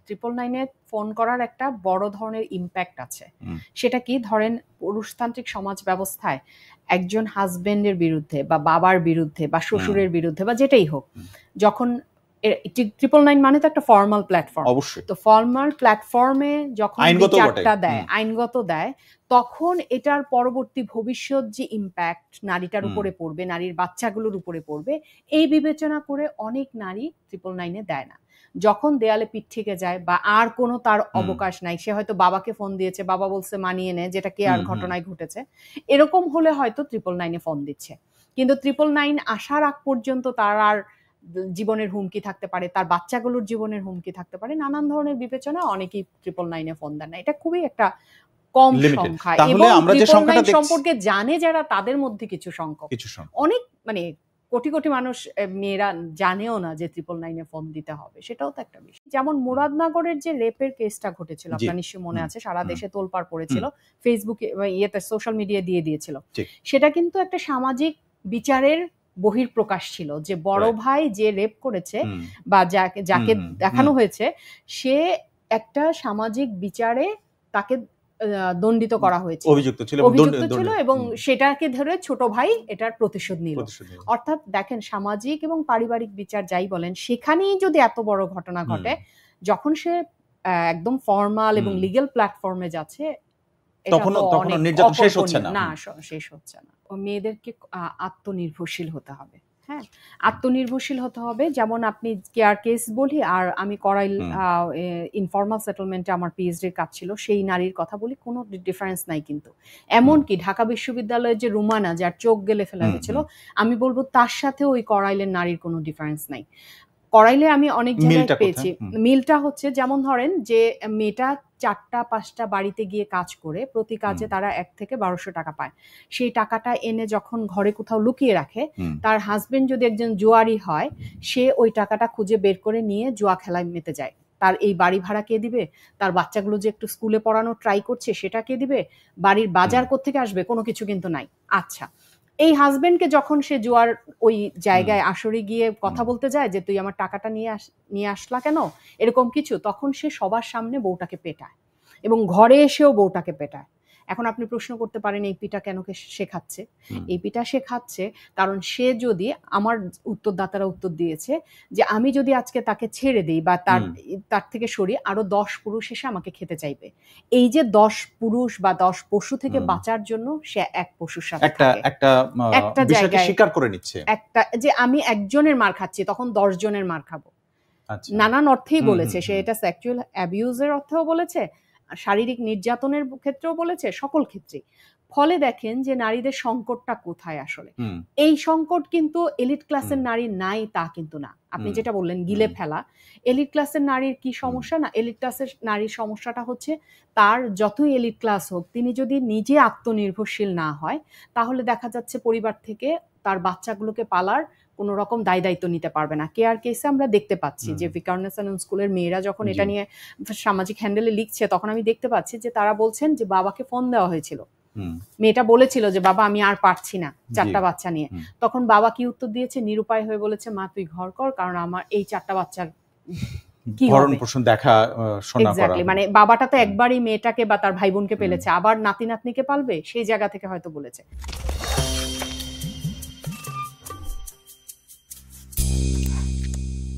999-এ phone করার একটা বড় ধরনের ইম্প্যাক্ট আছে। সেটা কি, ধরেন পুরুষতান্ত্রিক সমাজ ব্যবস্থায় একজন হাজবেন্ডের বিরুদ্ধে বা বাবার বিরুদ্ধে বা শ্বশুরের বিরুদ্ধে বা যেটাই হোক, যখন 999 মানে তো একটা ফর্মাল প্ল্যাটফর্ম, তো ফর্মাল প্ল্যাটফর্মে যখন বিচারটা দেয়, আইনগত দেয়, তখন এটার পরবর্তী ভবিষ্যৎ যে ইম্প্যাক্ট নারীটার উপরে পড়বে, নারীর বাচ্চাগুলোর উপরে পড়বে, এই বিবেচনা করে অনেক নারী 999-এ দেয় না। যখন দেয়ালে পিঠ থেকে যায় বা আর কোনো তার অবকাশ নাই, সে হয়তো বাবাকে ফোন দিয়েছে, বাবা বলছে মানিয়ে নে, যেটা কি আর ঘটনায় ঘটেছে, এরকম হলে হয়তো 999-এ ফোন দিচ্ছে। কিন্তু 999 আসার আগ পর্যন্ত তার আর জীবনের হুমকি থাকতে পারে, তার বাচ্চাগুলোর জীবনের হুমকি থাকতে পারে, নানান ধরনের বিবেচনা অনেকেই 999-এ ফোন দেন না। এটা খুবই একটা কম সংখ্যা, এবং 999 সম্পর্কে জানে যারা, তাদের মধ্যে কিছু সংখ্যক, অনেক মানে কোটি কোটি মানুষ, মেয়েরা জানেও না যে 999-এ ফোন দিতে হবে, সেটাও তো একটা বিষয়। যেমন মুরাদনগরের যে রেপের কেসটা ঘটেছিল, আপনার নিশ্চয়ই মনে আছে, সারা দেশে তোলপাড় পড়েছিল, ফেসবুকে সোশ্যাল মিডিয়া দিয়ে দিয়েছিল, সেটা কিন্তু একটা সামাজিক বিচারের বহিঃপ্রকাশ ছিল, যে বড় ভাই যে রেপ করেছে বা যাকে দেখানো হয়েছে, সে একটা সামাজিক বিচারে তাকে দণ্ডিত করা হয়েছে, অভিযুক্ত ছিল, এবং সেটাকে ধরে ছোট ভাই এটার প্রতিশোধ নিল। অর্থাৎ দেখেন, সামাজিক এবং পারিবারিক বিচার যাই বলেন, সেখানেই যদি এত বড় ঘটনা ঘটে, যখন সে একদম ফর্মাল এবং লিগ্যাল প্ল্যাটফর্মে যাচ্ছে, তখন নির্যাতন শেষ হচ্ছে না, শেষ হচ্ছে না। মেয়েদেরকে আত্মনির্ভরশীল হতে হবে। হ্যাঁ, আত্মনির্ভরশীল হতে হবে। যেমন আপনি কেয়ার কেস বলি, আর আমি করাইল ইনফর্মাল সেটেলমেন্টে আমার পিএইচডির কাজ ছিল, সেই নারীর কথা বলি, কোনো ডিফারেন্স নাই কিন্তু। এমনকি ঢাকা বিশ্ববিদ্যালয়ের যে রুমানা, যার চোখ গেলে ফেলা হয়েছিল, আমি বলবো তার সাথে ওই করাইলের নারীর কোনো ডিফারেন্স নাই। করাইলে আমি অনেক জায়গায় পেয়েছি। মিলটা হচ্ছে, যেমন ধরেন যে মেয়েটা 4টা-5টা বাড়িতে গিয়ে কাজ করে, প্রতি কাজে তারা 1 থেকে 1200 টাকা পায়। সেই টাকাটা এনে যখন ঘরে কোথাও লুকিয়ে রাখে, তার হাজবেন্ড যদি একজন জুয়ারি হয়, সে ওই টাকাটা খুঁজে বের করে নিয়ে জুয়া খেলায় মেতে যায়। তার এই বাড়ি ভাড়া কে দিবে? তার বাচ্চাগুলো যে একটু স্কুলে পড়ানো ট্রাই করছে, সেটা কে দিবে? বাড়ির বাজার কোত্থেকে আসবে? কোনো কিছু কিন্তু নাই। আচ্ছা, এই হাজবেন্ডকে যখন সে জুয়ার ওই জায়গায় আসরে গিয়ে কথা বলতে যায় যে তুই আমার টাকাটা নিয়ে আসলা কেন, এরকম কিছু, তখন সে সবার সামনে বউটাকে পেটায়, এবং ঘরে এসেও বউটাকে পেটায়। এখন আপনি প্রশ্ন করতে পারেন, এই পিটা কেন শেখাচ্ছে? এই পিটা শেখাচ্ছে কারণ সে যদি, আমার উত্তরদাতারা উত্তর দিয়েছে যে আমি যদি আজকে তাকে ছেড়ে দিই বা তার থেকে সরি, আরো 10 পুরুষ এসে আমাকে খেতে চাইবে। এই যে 10 পুরুষ বা 10 পশু থেকে বাঁচার জন্য সে এক পশুর সাথে একটা জায়গায় স্বীকার করে নিচ্ছে, একটা যে আমি একজনের মার খাচ্ছি, তখন 10 জনের মার খাবো। নানান অর্থেই বলেছে সে, এটা সেক্সুয়াল অ্যাবিউজের অর্থেও বলেছে, শারীরিক নির্যাতনের ক্ষেত্রেও বলেছে, সকল ক্ষেত্রেই। ফলে দেখেন যে নারীদের সংকটটা কোথায় আসলে। এই সংকট কিন্তু এলিট ক্লাসের নারীর নাই তা কিন্তু না। আপনি যেটা বললেন গিলে ফেলা, এলিট ক্লাসের নারীর কি সমস্যা না, এলিট ক্লাসের নারীর সমস্যাটা হচ্ছে তার যতই এলিট ক্লাস হোক, তিনি যদি নিজে আত্মনির্ভরশীল না হয়, তাহলে দেখা যাচ্ছে পরিবার থেকে তার বাচ্চাগুলোকে পালার কোনো রকম দায় দায়িত্ব নিতে পারবে না। কেয়ার কেসে আমরা দেখতে পাচ্ছি যে ভিকারুন্নিসা স্কুলের মেয়েরা যখন এটা নিয়ে সামাজিক হ্যান্ডেলে লিখছে, তখন আমি দেখতে পাচ্ছি যে তারা বলছেন যে বাবাকে ফোন দেওয়া হয়েছিল, মেয়েটা বলেছিল যে বাবা আমি আর পারছি না 4টা বাচ্চা নিয়ে। তখন বাবা কি উত্তর দিয়েছে? নিরুপায় হয়ে বলেছে, মা তুই ঘর কর, কারণ আমার এই 4টা বাচ্চার কি হবে, এক্স্যাক্টলি, মানে বাবাটা তো একবারই মেয়েটাকে বা তার ভাই বোনকে পেলেছে, আবার নাতি নাতনিকে পালবে, সেই জায়গা থেকে হয়তো বলেছে।